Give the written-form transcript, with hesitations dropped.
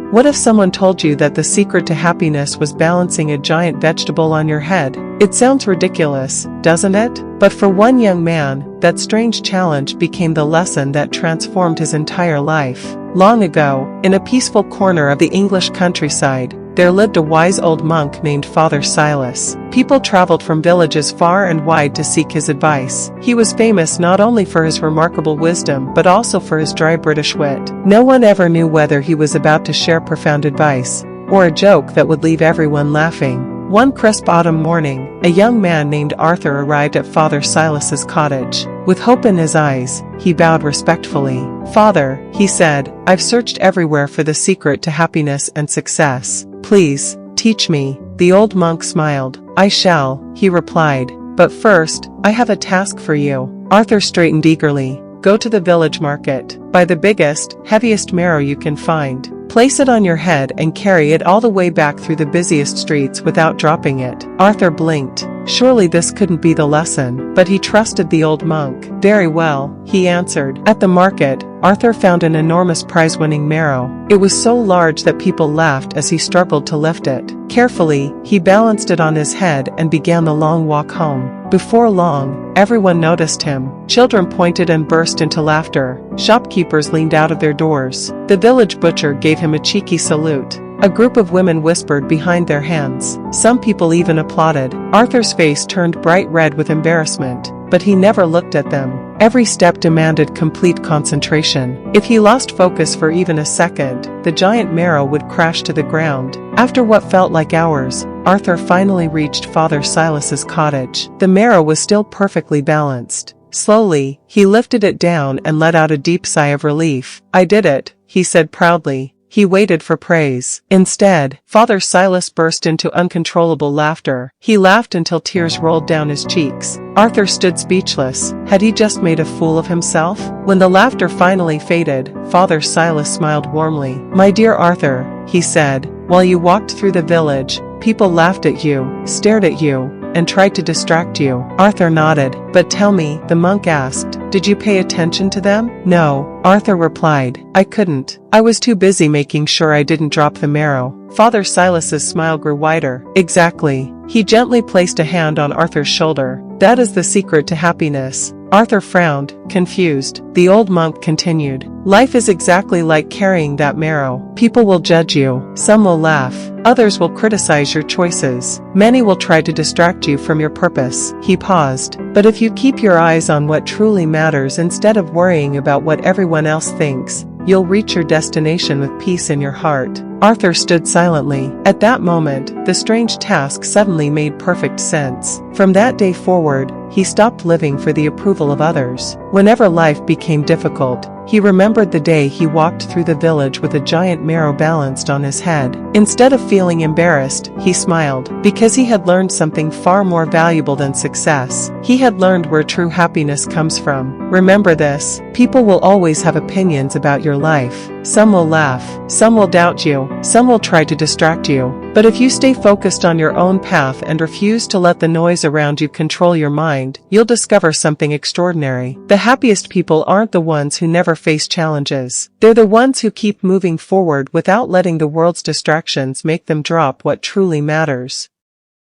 What if someone told you that the secret to happiness was balancing a giant vegetable on your head? It sounds ridiculous, doesn't it? But for one young man, that strange challenge became the lesson that transformed his entire life. Long ago, in a peaceful corner of the English countryside, there lived a wise old monk named Father Silas. People traveled from villages far and wide to seek his advice. He was famous not only for his remarkable wisdom but also for his dry British wit. No one ever knew whether he was about to share profound advice or a joke that would leave everyone laughing. One crisp autumn morning, a young man named Arthur arrived at Father Silas's cottage. With hope in his eyes, he bowed respectfully. "Father," he said, "I've searched everywhere for the secret to happiness and success. Please, teach me." The old monk smiled. "I shall," he replied. "But first, I have a task for you." Arthur straightened eagerly. "Go to the village market. Buy the biggest, heaviest marrow you can find. Place it on your head and carry it all the way back through the busiest streets without dropping it." Arthur blinked. Surely this couldn't be the lesson, but he trusted the old monk. "Very well," he answered. At the market, Arthur found an enormous prize-winning marrow. It was so large that people laughed as he struggled to lift it. Carefully, he balanced it on his head and began the long walk home. Before long, everyone noticed him. Children pointed and burst into laughter. Shopkeepers leaned out of their doors. The village butcher gave him a cheeky salute. A group of women whispered behind their hands. Some people even applauded. Arthur's face turned bright red with embarrassment, but he never looked at them. Every step demanded complete concentration. If he lost focus for even a second, the giant marrow would crash to the ground. After what felt like hours, Arthur finally reached Father Silas's cottage. The marrow was still perfectly balanced. Slowly, he lifted it down and let out a deep sigh of relief. "I did it," he said proudly. He waited for praise. Instead, Father Silas burst into uncontrollable laughter. He laughed until tears rolled down his cheeks. Arthur stood speechless. Had he just made a fool of himself? When the laughter finally faded, Father Silas smiled warmly. "My dear Arthur," he said, "while you walked through the village, people laughed at you, stared at you, and tried to distract you." Arthur nodded. "But tell me," the monk asked, "did you pay attention to them?" "No," Arthur replied. "I couldn't. I was too busy making sure I didn't drop the marrow." Father Silas's smile grew wider. "Exactly." He gently placed a hand on Arthur's shoulder. "That is the secret to happiness." Arthur frowned, confused. The old monk continued. "Life is exactly like carrying that marrow. People will judge you. Some will laugh. Others will criticize your choices. Many will try to distract you from your purpose." He paused. "But if you keep your eyes on what truly matters instead of worrying about what everyone else thinks, you'll reach your destination with peace in your heart." Arthur stood silently. At that moment, the strange task suddenly made perfect sense. From that day forward, he stopped living for the approval of others. Whenever life became difficult, he remembered the day he walked through the village with a giant marrow balanced on his head. Instead of feeling embarrassed, he smiled, because he had learned something far more valuable than success. He had learned where true happiness comes from. Remember this: people will always have opinions about your life. Some will laugh, some will doubt you, some will try to distract you. But if you stay focused on your own path and refuse to let the noise around you control your mind, you'll discover something extraordinary. The happiest people aren't the ones who never face challenges. They're the ones who keep moving forward without letting the world's distractions make them drop what truly matters.